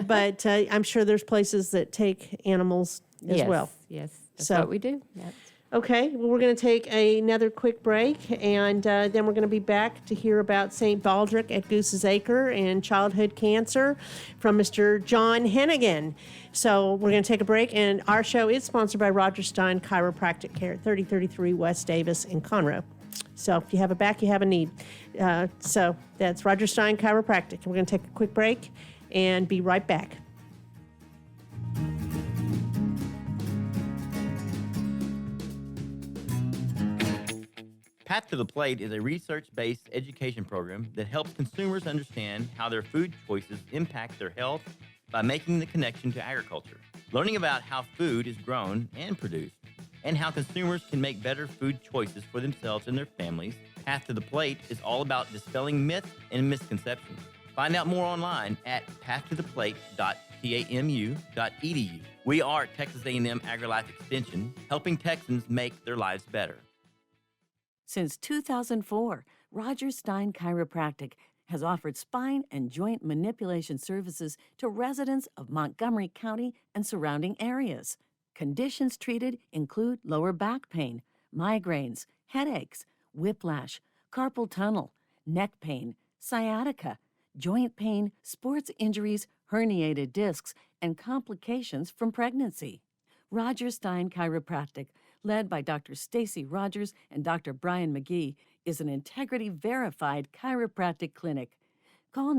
But I'm sure there's places that take animals as well. Yes, that's So- what we do. That's Okay, well, we're going to take another quick break, and then we're going to be back to hear about St. Baldrick at Goose's Acre and childhood cancer from Mr. John Hennigan. So we're going to take a break, and our show is sponsored by Roger Stein Chiropractic Care, 3033 West Davis in Conroe. So if you have a back, you have a need. So that's Roger Stein Chiropractic. We're going to take a quick break and be right back. Path to the Plate is a research-based education program that helps consumers understand how their food choices impact their health by making the connection to agriculture. Learning about how food is grown and produced, and how consumers can make better food choices for themselves and their families, Path to the Plate is all about dispelling myths and misconceptions. Find out more online at pathtotheplate.tamu.edu. We are Texas A&M AgriLife Extension, helping Texans make their lives better. Since 2004, Roger Stein Chiropractic has offered spine and joint manipulation services to residents of Montgomery County and surrounding areas. Conditions treated include lower back pain, migraines, headaches, whiplash, carpal tunnel, neck pain, sciatica, joint pain, sports injuries, herniated discs, and complications from pregnancy. Roger Stein Chiropractic, led by Dr. Stacy Rogers and Dr. Brian McGee, is an integrity-verified chiropractic clinic. Call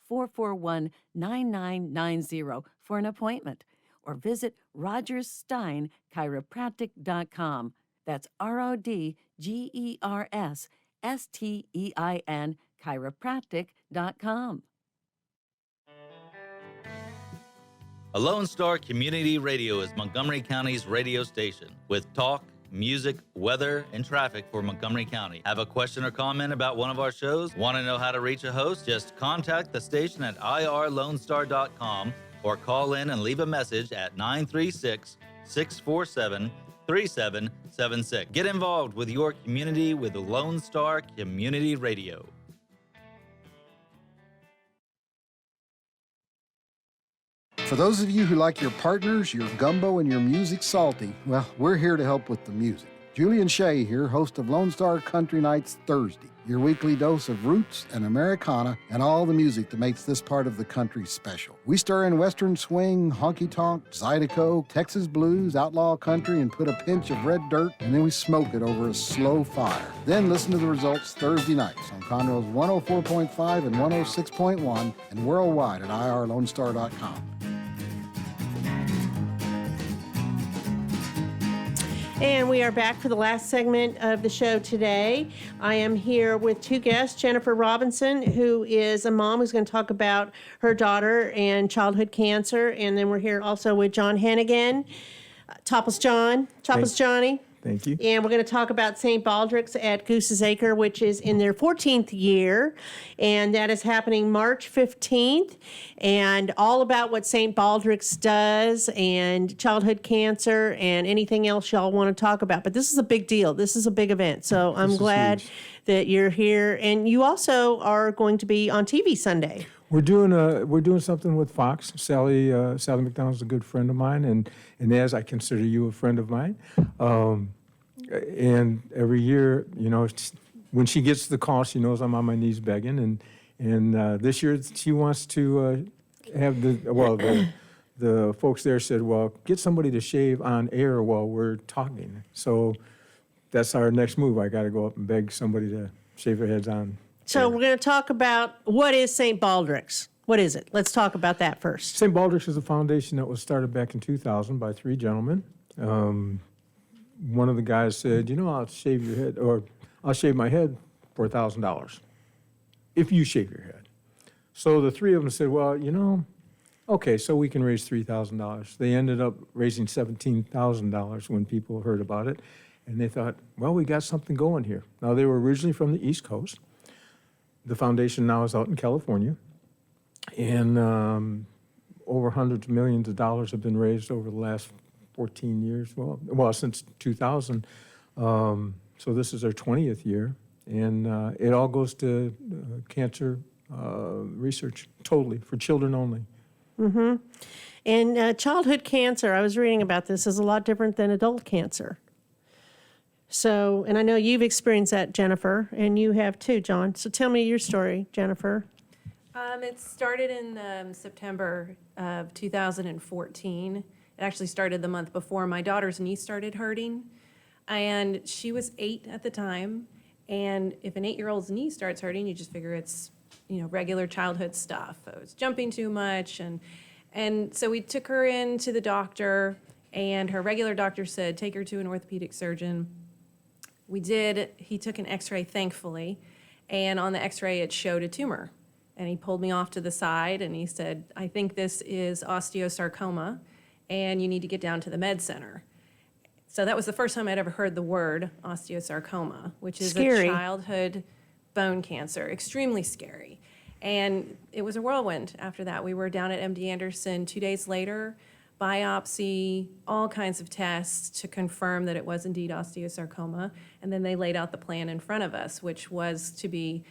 936-441-9990 for an appointment, or visit rogerssteinchiropractic.com. That's RODGERSSTEIN chiropractic.com. A Lone Star Community Radio is Montgomery County's radio station with talk, music, weather, and traffic for Montgomery County. Have a question or comment about one of our shows? Want to know how to reach a host? Just contact the station at irlonestar.com or call in and leave a message at 936-647-3776. Get involved with your community with the Lone Star Community Radio. For those of you who like your partners, your gumbo, and your music salty, well, we're here to help with the music. Julian Shea here, host of Lone Star Country Nights Thursday, your weekly dose of roots and Americana and all the music that makes this part of the country special. We stir in Western swing, honky-tonk, Zydeco, Texas blues, outlaw country, and put a pinch of red dirt, and then we smoke it over a slow fire. Then listen to the results Thursday nights on Conroe's 104.5 and 106.1 and worldwide at irlonestar.com. And we are back for the last segment of the show today. I am here with two guests, Jennifer Robinson, who is a mom who's going to talk about her daughter and childhood cancer. And then we're here also with John Hennigan, Topless Johnny. Thank you. And we're going to talk about St. Baldrick's at Goose's Acre, which is in their 14th year. And that is happening March 15th. And all about what St. Baldrick's does and childhood cancer and anything else y'all want to talk about. But this is a big deal. This is a big event. So I'm glad that you're here. And you also are going to be on TV Sunday. We're doing something with Fox. Sally McDonald's a good friend of mine, and as I consider you a friend of mine. And every year, when she gets the call, she knows I'm on my knees begging. And this year she wants to have the folks there said, well, get somebody to shave on air while we're talking. So that's our next move. I got to go up and beg somebody to shave their heads on. So we're going to talk about what is St. Baldrick's. What is it? Let's talk about that first. St. Baldrick's is a foundation that was started back in 2000 by three gentlemen. One of the guys said, I'll shave your head, or I'll shave my head for $1,000 if you shave your head. So the three of them said, well, okay, so we can raise $3,000. They ended up raising $17,000 when people heard about it. And they thought, well, we got something going here. Now, they were originally from the East Coast. The foundation now is out in California. And over hundreds of millions of dollars have been raised over the last 14 years, well, since 2000. So this is our 20th year, and it all goes to cancer research, totally, for children only. Mm-hmm. And childhood cancer, I was reading about this, is a lot different than adult cancer. So, and I know you've experienced that, Jennifer, and you have too, John. So tell me your story, Jennifer. It started in September of 2014. It actually started the month before. My daughter's knee started hurting, and she was 8 at the time. And if an 8-year-old's knee starts hurting, you just figure it's, regular childhood stuff. I was jumping too much, and so we took her in to the doctor, and her regular doctor said, take her to an orthopedic surgeon. We did. He took an x-ray, thankfully, and on the x-ray it showed a tumor. And he pulled me off to the side, and he said, I think this is osteosarcoma, and you need to get down to the med center. So that was the first time I'd ever heard the word osteosarcoma, which is Scary. a childhood bone cancer, extremely scary. And it was a whirlwind after that. We were down at MD Anderson 2 days later, biopsy, all kinds of tests to confirm that it was indeed osteosarcoma. And then they laid out the plan in front of us, which was to be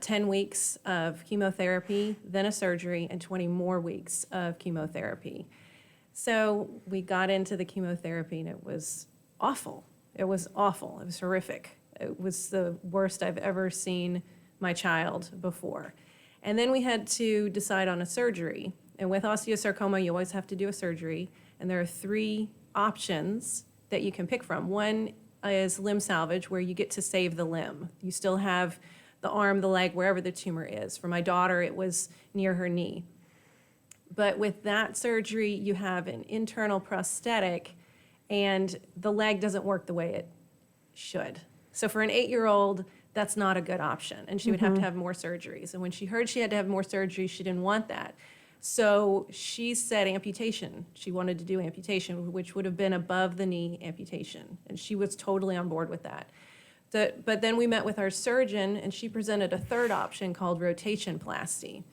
10 weeks of chemotherapy, then a surgery, and 20 more weeks of chemotherapy. So we got into the chemotherapy, and it was awful. It was awful. It was horrific. It was the worst I've ever seen my child before. And then we had to decide on a surgery. And with osteosarcoma, you always have to do a surgery. And there are 3 options that you can pick from. One is limb salvage, where you get to save the limb. You still have the arm, the leg, wherever the tumor is. For my daughter, it was near her knee. But with that surgery, you have an internal prosthetic, and the leg doesn't work the way it should. So for an 8-year-old, that's not a good option, and she would have to have more surgeries. And when she heard she had to have more surgeries, she didn't want that. So she said amputation. She wanted to do amputation, which would have been above the knee amputation, and she was totally on board with that. But then we met with our surgeon, and she presented a third option called rotation plasty.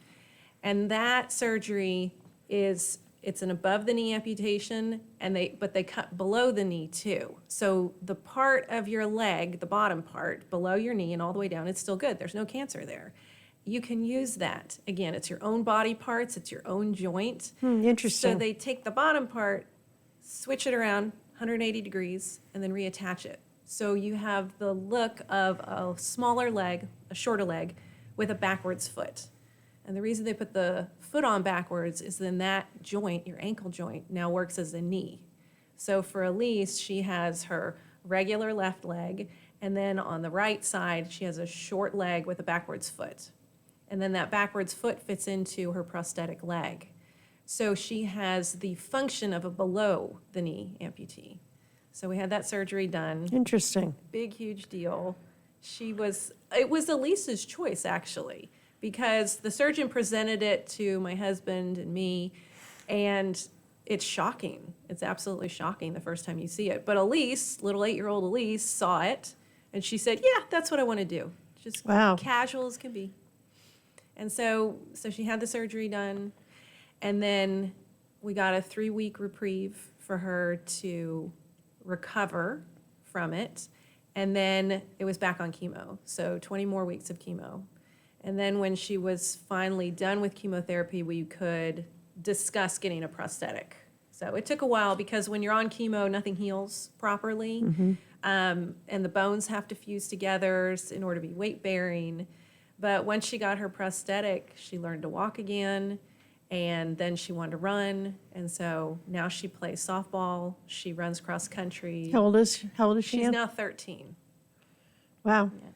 And that surgery it's an above the knee amputation, but they cut below the knee too. So the part of your leg, the bottom part, below your knee and all the way down, it's still good. There's no cancer there. You can use that. Again, it's your own body parts, it's your own joint. Interesting. So they take the bottom part, switch it around 180 degrees, and then reattach it. So you have the look of a smaller leg, a shorter leg, with a backwards foot. And the reason they put the foot on backwards is then that joint, your ankle joint, now works as a knee. So for Elise, she has her regular left leg, and then on the right side, she has a short leg with a backwards foot. And then that backwards foot fits into her prosthetic leg. So she has the function of a below the knee amputee. So we had that surgery done. Interesting. Big, huge deal. It was Elise's choice, actually, because the surgeon presented it to my husband and me, and it's shocking. It's absolutely shocking the first time you see it. But Elise, little 8-year-old Elise, saw it, and she said, yeah, that's what I want to do. Just casual as can be. And so she had the surgery done, and then we got a 3-week reprieve for her to recover from it, and then it was back on chemo, so 20 more weeks of chemo. And then when she was finally done with chemotherapy, we could discuss getting a prosthetic. So it took a while because when you're on chemo, nothing heals properly, and the bones have to fuse together in order to be weight-bearing. But once she got her prosthetic, she learned to walk again, and then she wanted to run, and so now she plays softball. She runs cross country. How old is she? She's now 13. Wow. Yeah.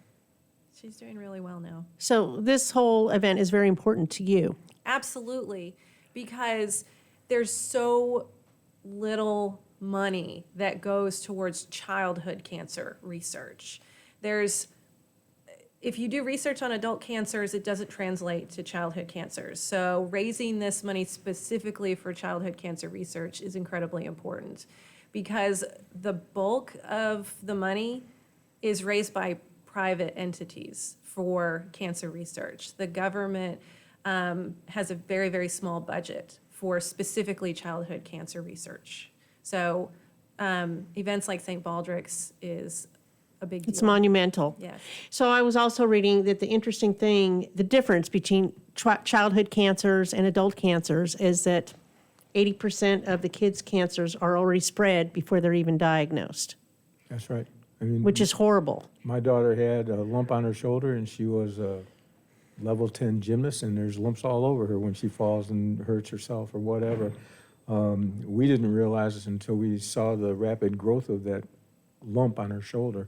She's doing really well now. So this whole event is very important to you. Absolutely, because there's so little money that goes towards childhood cancer research. If you do research on adult cancers, it doesn't translate to childhood cancers. So raising this money specifically for childhood cancer research is incredibly important because the bulk of the money is raised by private entities for cancer research. The government has a very, very small budget for specifically childhood cancer research. So events like St. Baldrick's is a big deal. It's monumental. Yes. So I was also reading that the interesting thing, the difference between childhood cancers and adult cancers is that 80% of the kids' cancers are already spread before they're even diagnosed. That's right. I mean, which is horrible. My daughter had a lump on her shoulder, and she was a level 10 gymnast, and there's lumps all over her when she falls and hurts herself or whatever. We didn't realize this until we saw the rapid growth of that lump on her shoulder.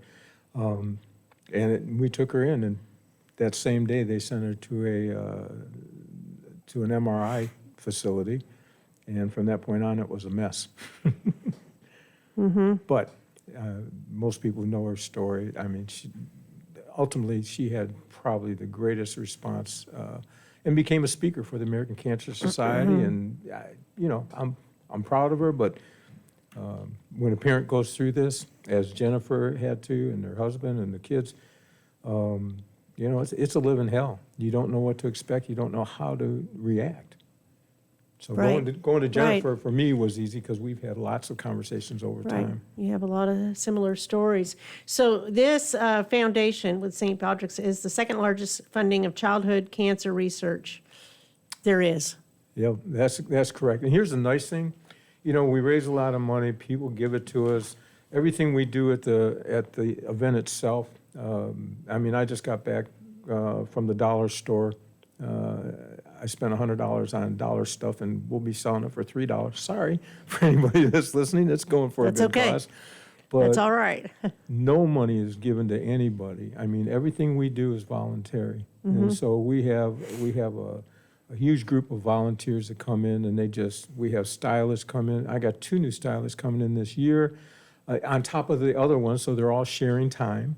We took her in, and that same day they sent her to an MRI facility, and from that point on it was a mess. But most people know her story. I mean, ultimately she had probably the greatest response and became a speaker for the American Cancer Society. And I'm proud of her, but when a parent goes through this, as Jennifer had to, and her husband and the kids, it's a living hell. You don't know what to expect. You don't know how to react. So going to Jennifer for me was easy because we've had lots of conversations over time. You have a lot of similar stories. So this foundation with St. Baldrick's is the second largest funding of childhood cancer research there is. Yeah, that's correct. And here's the nice thing. We raise a lot of money. People give it to us. Everything we do at the event itself. I just got back from the dollar store. I spent $100 on dollar stuff, and we'll be selling it for $3. Sorry for anybody that's listening. That's going for a big cost. But that's all right. No money is given to anybody. I mean, everything we do is voluntary, and so we have a huge group of volunteers that come in, and we have stylists come in. I got 2 new stylists coming in this year, on top of the other ones, so they're all sharing time.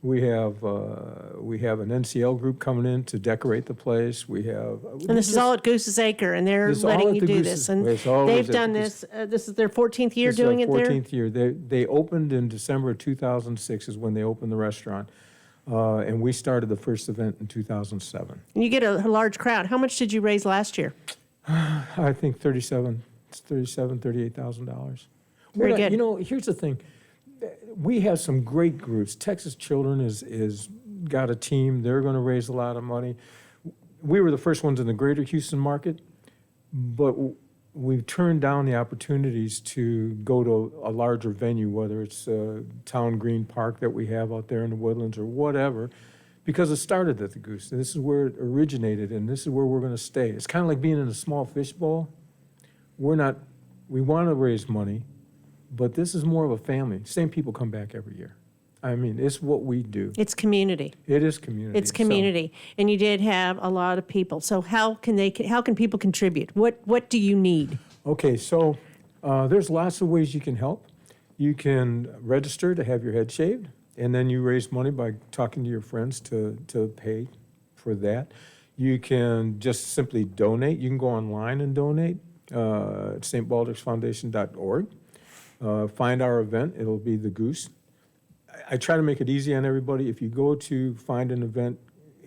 We have an NCL group coming in to decorate the place. And this is all at Goose's Acre, and they're letting you do this. And they've done this. This is their 14th year doing it there? 14th year. They opened in December of 2006 is when they opened the restaurant. And we started the first event in 2007. And you get a large crowd. How much did you raise last year? I think $38,000. Very good. Here's the thing. We have some great groups. Texas Children is got a team. They're going to raise a lot of money. We were the first ones in the greater Houston market, but we've turned down the opportunities to go to a larger venue, whether it's Town Green Park that we have out there in the Woodlands or whatever, because it started at the Goose. This is where it originated, and this is where we're going to stay. It's kind of like being in a small fishbowl. We want to raise money, but this is more of a family. Same people come back every year. I mean, it's what we do. It's community. It is community. It's community. And you did have a lot of people. So how can people contribute? What do you need? Okay, so there's lots of ways you can help. You can register to have your head shaved, and then you raise money by talking to your friends to pay for that. You can just simply donate. You can go online and donate at stbaldricksfoundation.org. Find our event. It'll be the Goose. I try to make it easy on everybody. If you go to find an event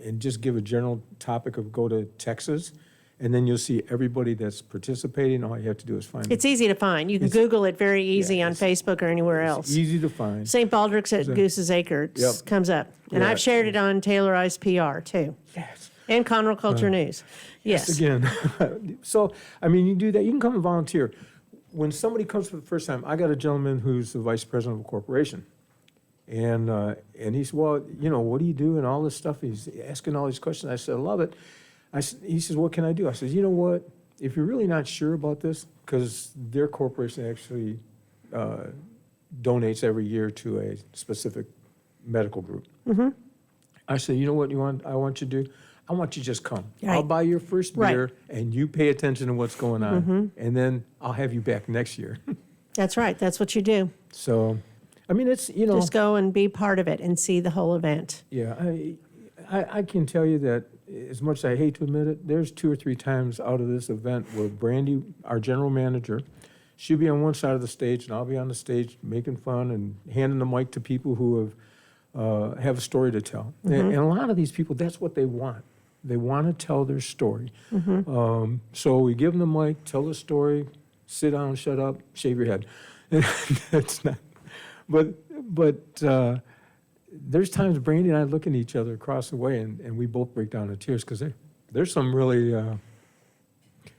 and just give a general topic of go to Texas, and then you'll see everybody that's participating. All you have to do is find It's easy to find. You can Google it very easy on Facebook or anywhere else. Easy to find. St. Baldrick's at Goose's Acre comes up. And I've shared it on Taylorized PR too. Yes. And Conroe Culture News. Yes. Again. So, I mean, you do that. You can come and volunteer. When somebody comes for the first time, I got a gentleman who's the vice president of a corporation. And he said, well, what do you do and all this stuff? He's asking all these questions. I said, I love it. He says, what can I do? I said, you know what? If you're really not sure about this, because their corporation actually donates every year to a specific medical group. Mm-hmm. I said, you know what I want you to do? I want you to just come. Right. I'll buy your first beer, and you pay attention to what's going on. Mm-hmm. And then I'll have you back next year. That's right. That's what you do. So, I mean, it's, Just go and be part of it and see the whole event. Yeah, I can tell you that as much as I hate to admit it, there's 2 or 3 times out of this event where Brandy, our general manager, she'll be on one side of the stage and I'll be on the stage making fun and handing the mic to people who have a story to tell. Mm-hmm. And a lot of these people, that's what they want. They want to tell their story. Mm-hmm. So we give them the mic, tell the story, sit down, shut up, shave your head. It's not. But there's times Brandy and I look at each other across the way, and we both break down in tears because there's some really there's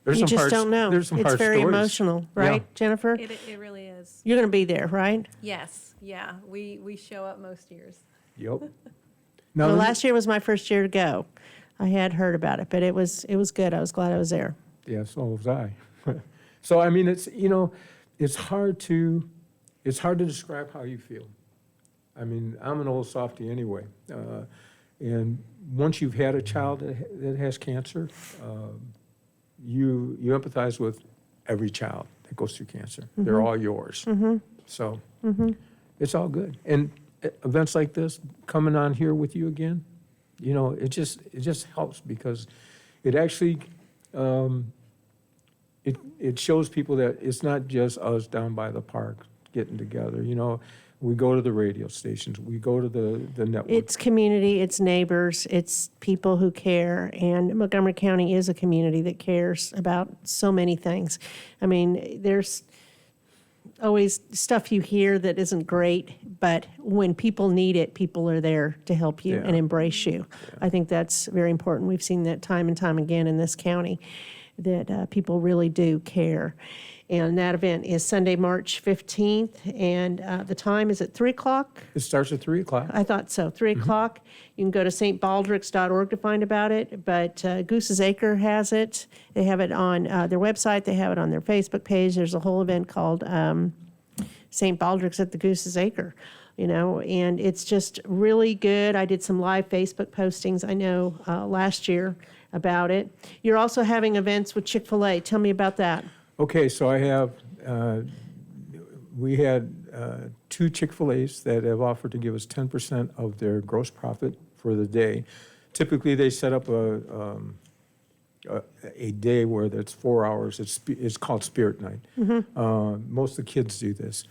You some just hard, don't know. There's some It's hard very stories. emotional, right, Yeah. Jennifer? It really is. You're going to be there, right? Yes, yeah. We show up most years. Yep. Well, last year was my first year to go. I had heard about it, but it was good. I was glad I was there. Yeah, so was I. So I mean, it's hard to describe how you feel. I mean, I'm an old softie anyway, and once you've had a child that has cancer, you empathize with every child that goes through cancer. Mm-hmm. They're all yours. So it's all good. And events like this, coming on here with you again, it just helps because it actually it shows people that it's not just us down by the park getting together. We go to the radio stations, we go to the network. It's community, it's neighbors, it's people who care, and Montgomery County is a community that cares about so many things. I mean, there's always stuff you hear that isn't great, but when people need it, people are there to help you and embrace you. I think that's very important. We've seen that time and time again in this county, that people really do care. And that event is Sunday, March 15th, and the time is at 3 o'clock? It starts at 3 o'clock. I thought so, 3 o'clock. You can go to stbaldricks.org to find about it, but Goose's Acre has it. They have it on their website. They have it on their Facebook page. There's a whole event called St. Baldrick's at the Goose's Acre, and it's just really good. I did some live Facebook postings, I know, last year about it. You're also having events with Chick-fil-A. Tell me about that. Okay, so I have, we had 2 Chick-fil-A's that have offered to give us 10% of their gross profit for the day. Typically, they set up a day where it's 4 hours. It's called Spirit Night. Most of the kids do this,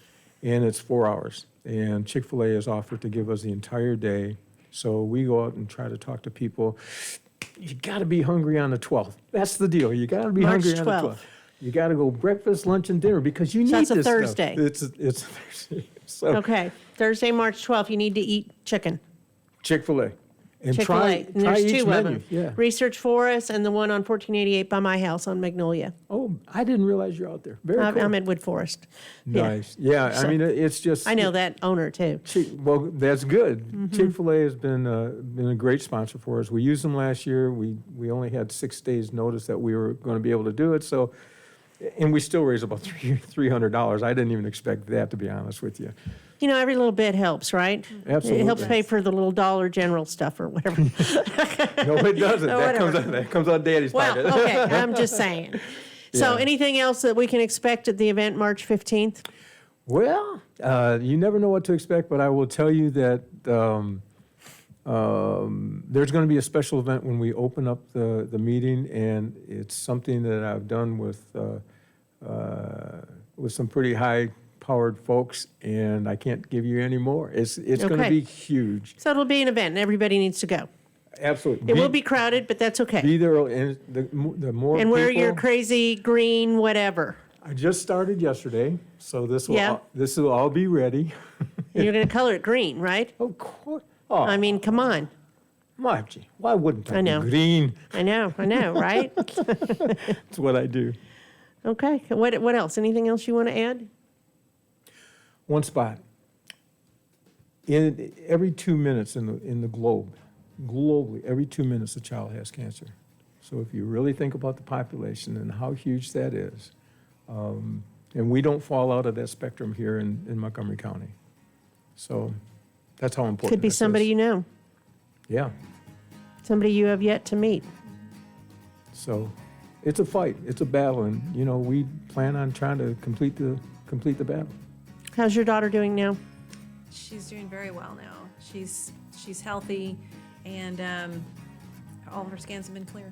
and it's 4 hours. And Chick-fil-A has offered to give us the entire day. So we go out and try to talk to people. You got to be hungry on the 12th. That's the deal. You got to be March hungry on the 12th. You got to go breakfast, lunch, and dinner because you need that's this a Thursday. stuff. It's Thursday. So Okay, Thursday, March 12th, you need to eat chicken. Chick-fil-A. And Chick-fil-A. And there's each two of menu. them. Yeah. Research Forest and the one on 1488 by my house on Magnolia. Oh, I didn't realize you're out there. Very cool. I'm at Wood Forest. Nice. Yeah, So, I mean, it's just. I know that owner too. Well, that's good. Mhm. Chick-fil-A has been a great sponsor for us. We used them last year. We only had 6 days' notice that we were going to be able to do it. So, and we still raised about $300. I didn't even expect that, to be honest with you. You know, every little bit helps, right? Absolutely. It helps pay for the little Dollar General stuff or whatever. No, it doesn't. Or That comes out Daddy's Well, pocket. okay, I'm just saying. So Yeah. anything else that we can expect at the event March 15th? Well, you never know what to expect, but I will tell you that there's going to be a special event when we open up the meeting, and it's something that I've done with some pretty high-powered folks, and I can't give you any more. It's going to Okay. be huge. So it'll be an event and everybody needs to go. Absolutely. It will be crowded, but that's okay. Be there, and the more And wear people, your crazy green whatever. I just started yesterday, so this will Yeah. this will all be ready. And you're going to color it green, right? Of course. Oh, I mean, come on. Margie, why wouldn't I? I know. Be green? I know, right? That's what I do. Okay. What else? Anything else you want to add? One spot. Every 2 minutes in the globe, globally, every 2 minutes a child has cancer. So if you really think about the population and how huge that is, and we don't fall out of that spectrum here in Montgomery County. So that's how important Could be this is. somebody you know, Yeah. somebody you have yet to meet. So it's a fight, it's a battle, and we plan on trying to complete the battle. How's your daughter doing now? She's doing very well now. She's healthy, and all of her scans have been clear.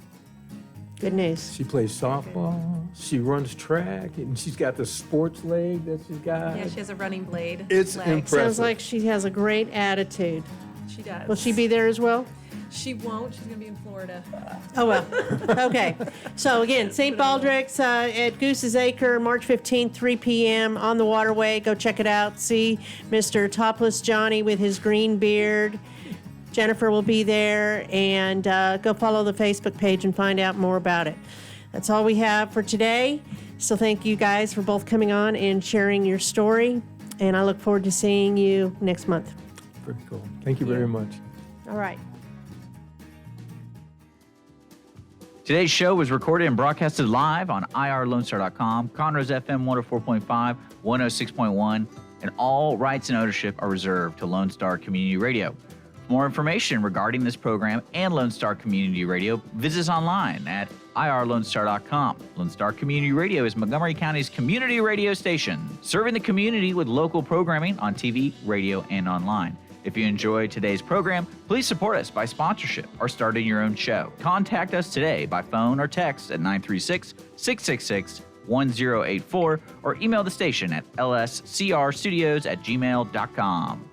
Good news. She plays softball, she runs track, and she's got the sports leg that she's got. Yeah, she has a running blade. It's leg. impressive. Sounds like she has a great attitude. She does. Will she be there as well? She won't. She's going to be in Florida. Oh, well. Okay. So again, St. Baldrick's at Goose's Acre, March 15th, 3 p.m. on the waterway. Go check it out. See Mr. Topless Johnny with his green beard. Jennifer will be there, and go follow the Facebook page and find out more about it. That's all we have for today. So thank you guys for both coming on and sharing your story, and I look forward to seeing you next month. Very cool. Thank you very much. All right. Today's show was recorded and broadcasted live on irlonestar.com, Conroe's FM 104.5, 106.1, and all rights and ownership are reserved to Lone Star Community Radio. For more information regarding this program and Lone Star Community Radio, visit us online at irlonestar.com. Lone Star Community Radio is Montgomery County's community radio station, serving the community with local programming on TV, radio, and online. If you enjoyed today's program, please support us by sponsorship or starting your own show. Contact us today by phone or text at 936-666-1084 or email the station at lscrstudios@gmail.com.